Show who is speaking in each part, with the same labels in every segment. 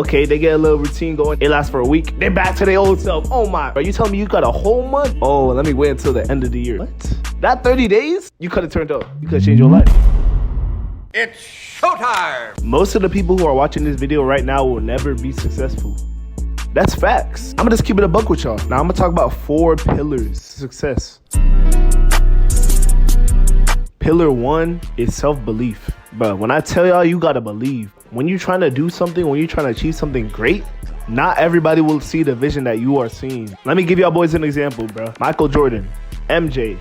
Speaker 1: Okay, they get a little routine going. It lasts for a week. They're back to their old self. Oh my. Are you telling me you got a whole month? Oh, let me wait until the end of the year. What? That 30 days? You could have turned up. You could have changed your life.
Speaker 2: It's showtime!
Speaker 1: Most of the people who are watching this video right now will never be successful. That's facts. I'm gonna just keep it a buck with y'all. Now I'm gonna talk about 4 pillars to success. Pillar 1 is self-belief. Bro, when I tell y'all, you gotta believe. When you're trying to do something, when you're trying to achieve something great, not everybody will see the vision that you are seeing. Let me give y'all boys an example, bro. Michael Jordan, MJ,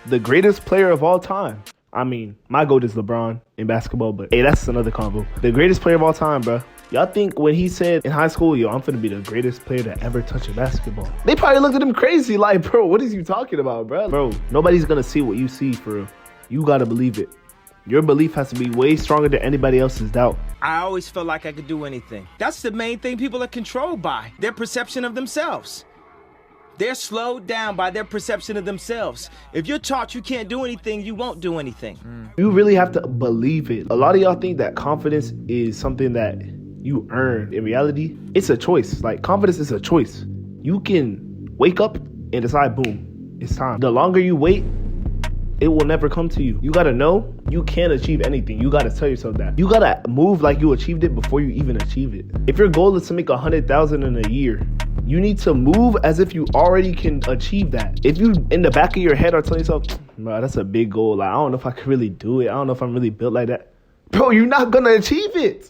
Speaker 1: the greatest player of all time. I mean, my GOAT is LeBron in basketball, but hey, that's another convo. The greatest player of all time, bro. Y'all think when he said in high school, yo, I'm finna be the greatest player to ever touch a basketball, they probably looked at him crazy like, bro, what is you talking about, bro? Bro, nobody's gonna see what you see for real. You gotta believe it. Your belief has to be way stronger than anybody else's doubt.
Speaker 3: I always felt like I could do anything. That's the main thing people are controlled by, their perception of themselves. They're slowed down by their perception of themselves. If you're taught you can't do anything, you won't do anything.
Speaker 1: You really have to believe it. A lot of y'all think that confidence is something that you earn. In reality, it's a choice. Like, confidence is a choice. You can wake up and decide, boom, it's time. The longer you wait, it will never come to you. You gotta know you can't achieve anything. You gotta tell yourself that. You gotta move like you achieved it before you even achieve it. If your goal is to make 100,000 in a year, you need to move as if you already can achieve that. If you in the back of your head are telling yourself, bro, that's a big goal. Like, I don't know if I could really do it. I don't know if I'm really built like that. Bro, you're not gonna achieve it.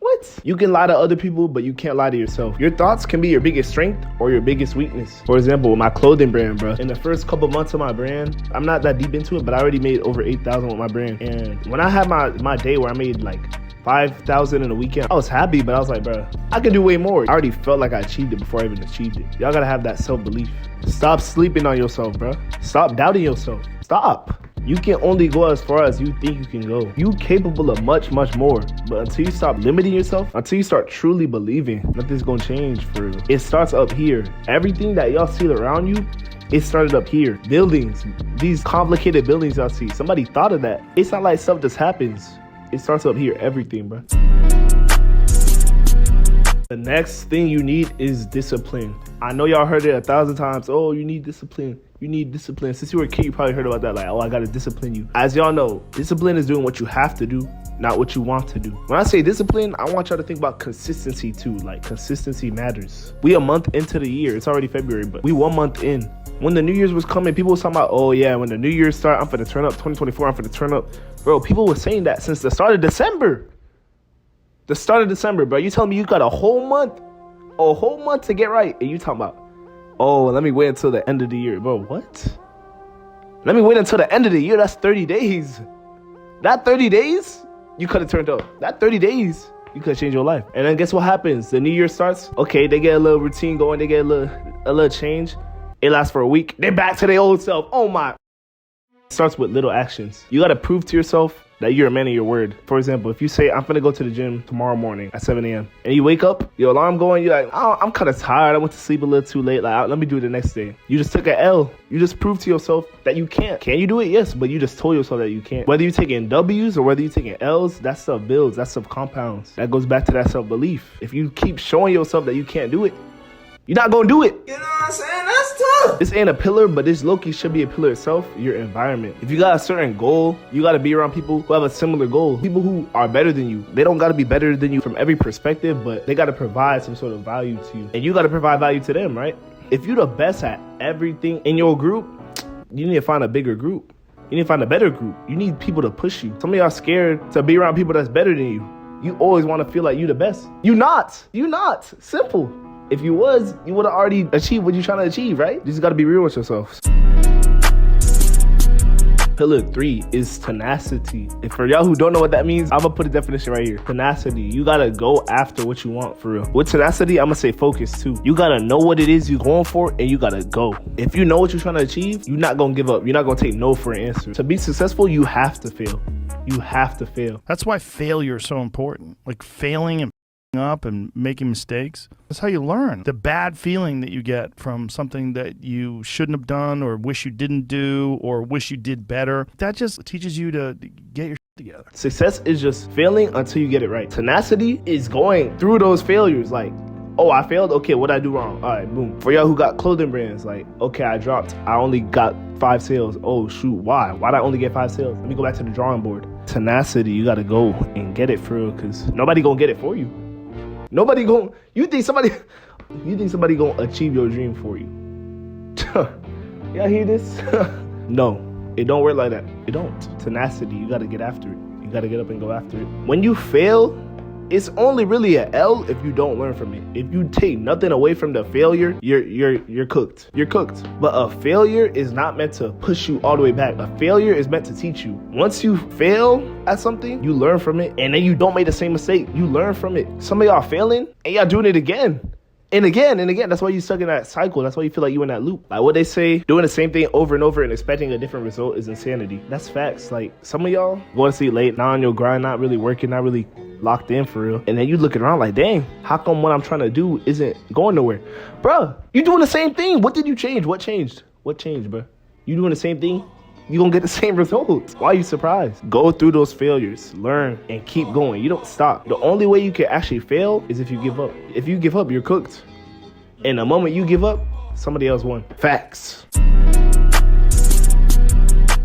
Speaker 1: What? You can lie to other people, but you can't lie to yourself. Your thoughts can be your biggest strength or your biggest weakness. For example, with my clothing brand, bro. In the first couple months of my brand, I'm not that deep into it, but I already made over 8,000 with my brand. And when I had my day where I made like 5,000 in a weekend, I was happy, but I was like, bro, I can do way more. I already felt like I achieved it before I even achieved it. Y'all gotta have that self-belief. Stop sleeping on yourself, bro. Stop doubting yourself. Stop. You can only go as far as you think you can go. You're capable of much, much more. But until you stop limiting yourself, until you start truly believing, nothing's gonna change for real. It starts up here. Everything that y'all see around you, it started up here. Buildings, these complicated buildings y'all see, somebody thought of that. It's not like stuff just happens. It starts up here, everything, bro. The next thing you need is discipline. I know y'all heard it 1,000 times. Oh, you need discipline. You need discipline. Since you were a kid, you probably heard about that. Like, oh, I gotta discipline you. As y'all know, discipline is doing what you have to do, not what you want to do. When I say discipline, I want y'all to think about consistency too. Like, consistency matters. We a month into the year. It's already February, but we 1 month in. When the New Year's was coming, people was talking about, oh yeah, when the New Year's start, I'm finna turn up. 2024, I'm finna turn up. Bro, people were saying that since the start of December. The start of December, bro. You telling me you got a whole month to get right, and you talking about, oh, let me wait until the end of the year. Bro, what? Let me wait until the end of the year. That's 30 days. That 30 days, you could have turned up. That 30 days, you could have changed your life. And then guess what happens? The new year starts. Okay, they get a little routine going. They get a little change. It lasts for a week. They're back to their old self. Oh my. It starts with little actions. You got to prove to yourself that you're a man of your word. For example, if you say, I'm gonna go to the gym tomorrow morning at 7 a.m. and you wake up, your alarm going, you're like, oh, I'm kind of tired. I went to sleep a little too late. Like, let me do it the next day. You just took an L. You just proved to yourself that you can't. Can you do it? Yes, but you just told yourself that you can't. Whether you're taking W's or whether you're taking L's, that stuff builds. That stuff compounds. That goes back to that self-belief. If you keep showing yourself that you can't do it, you're not gonna do it.
Speaker 3: You know what I'm saying? That's tough.
Speaker 1: This ain't a pillar, but this low-key should be a pillar itself, your environment. If you got a certain goal, you gotta be around people who have a similar goal. People who are better than you. They don't gotta be better than you from every perspective, but they gotta provide some sort of value to you. And you gotta provide value to them, right? If you're the best at everything in your group, you need to find a bigger group. You need to find a better group. You need people to push you. Some of y'all scared to be around people that's better than you. You always wanna feel like you the best. You not. Simple. If you was, you would have already achieved what you're trying to achieve, right? You just got to be real with yourselves. Pillar 3 is tenacity. And for y'all who don't know what that means, I'm going to put a definition right here. Tenacity. You got to go after what you want for real. With tenacity, I'm going to say focus too. You got to know what it is you're going for and you got to go. If you know what you're trying to achieve, you're not going to give up. You're not going to take no for an answer. To be successful, you have to fail. You have to fail.
Speaker 4: That's why failure is so important. Like failing and up and making mistakes. That's how you learn. The bad feeling that you get from something that you shouldn't have done or wish you didn't do or wish you did better, that just teaches you to get your together.
Speaker 1: Success is just failing until you get it right. Tenacity is going through those failures. Like, oh, I failed. Okay, what did I do wrong? All right, boom. For y'all who got clothing brands, like, okay, I dropped. I only got 5 sales. Oh, shoot, why? Why did I only get 5 sales? Let me go back to the drawing board. Tenacity, you got to go and get it for real, because nobody going to get it for you. Nobody going, you think somebody going to achieve your dream for you? Y'all hear this? No, it don't work like that. It don't. Tenacity, you got to get after it. You got to get up and go after it. When you fail, it's only really an L if you don't learn from it. If you take nothing away from the failure, you're cooked. You're cooked. But a failure is not meant to push you all the way back. A failure is meant to teach you. Once you fail at something, you learn from it, and then you don't make the same mistake. You learn from it. Some of y'all failing, and y'all doing it again. And again and again. That's why you stuck in that cycle. That's why you feel like you in that loop. Like what they say, doing the same thing over and over and expecting a different result is insanity. That's facts. Like some of y'all going to sleep late, not on your grind, not really working, not really locked in for real. And then you looking around like, dang, how come what I'm trying to do isn't going nowhere? Bruh, you doing the same thing. What did you change? What changed? What changed, bruh? You doing the same thing? You gonna get the same results. Why are you surprised? Go through those failures, learn, and keep going. You don't stop. The only way you can actually fail is if you give up. If you give up, you're cooked. And the moment you give up, somebody else won. Facts.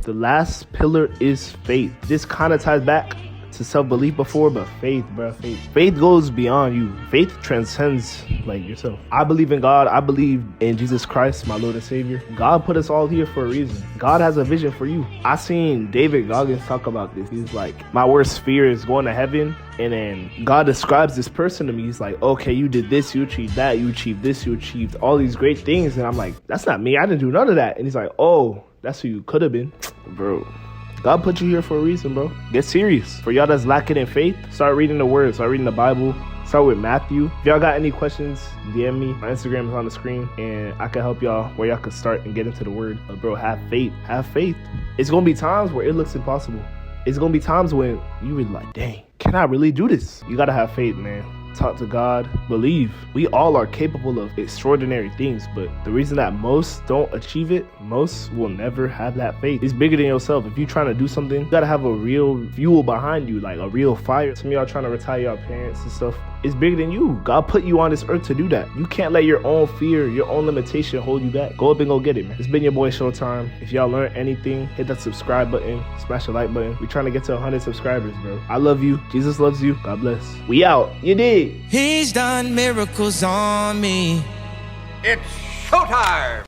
Speaker 1: The last pillar is faith. This kind of ties back to self-belief before, but faith, bro, faith. Faith goes beyond you. Faith transcends like yourself. I believe in God. I believe in Jesus Christ, my Lord and Savior. God put us all here for a reason. God has a vision for you. I seen David Goggins talk about this. He's like, my worst fear is going to heaven. And then God describes this person to me. He's like, okay, you did this, you achieved that, you achieved this, you achieved all these great things. And I'm like, that's not me. I didn't do none of that. And he's like, oh, that's who you could have been. Bro, God put you here for a reason, bro. Get serious. For y'all that's lacking in faith, start reading the word, start reading the Bible. Start with Matthew. If y'all got any questions, DM me. My Instagram is on the screen, and I can help y'all where y'all can start and get into the word. But bro, have faith. Have faith. It's going to be times where it looks impossible. It's going to be times when you really like, dang, can I really do this? You got to have faith, man. Talk to God, believe. We all are capable of extraordinary things, but the reason that most don't achieve it, most will never have that faith. It's bigger than yourself. If you're trying to do something, you gotta have a real fuel behind you, like a real fire. Some of y'all trying to retire your parents and stuff. It's bigger than you. God put you on this earth to do that. You can't let your own fear, your own limitation hold you back. Go up and go get it, man. It's been your boy Showtime. If y'all learned anything, hit that subscribe button, smash the like button. We're trying to get to 100 subscribers, bro. I love you. Jesus loves you. God bless. We out. You did.
Speaker 3: He's done miracles on me.
Speaker 2: It's showtime!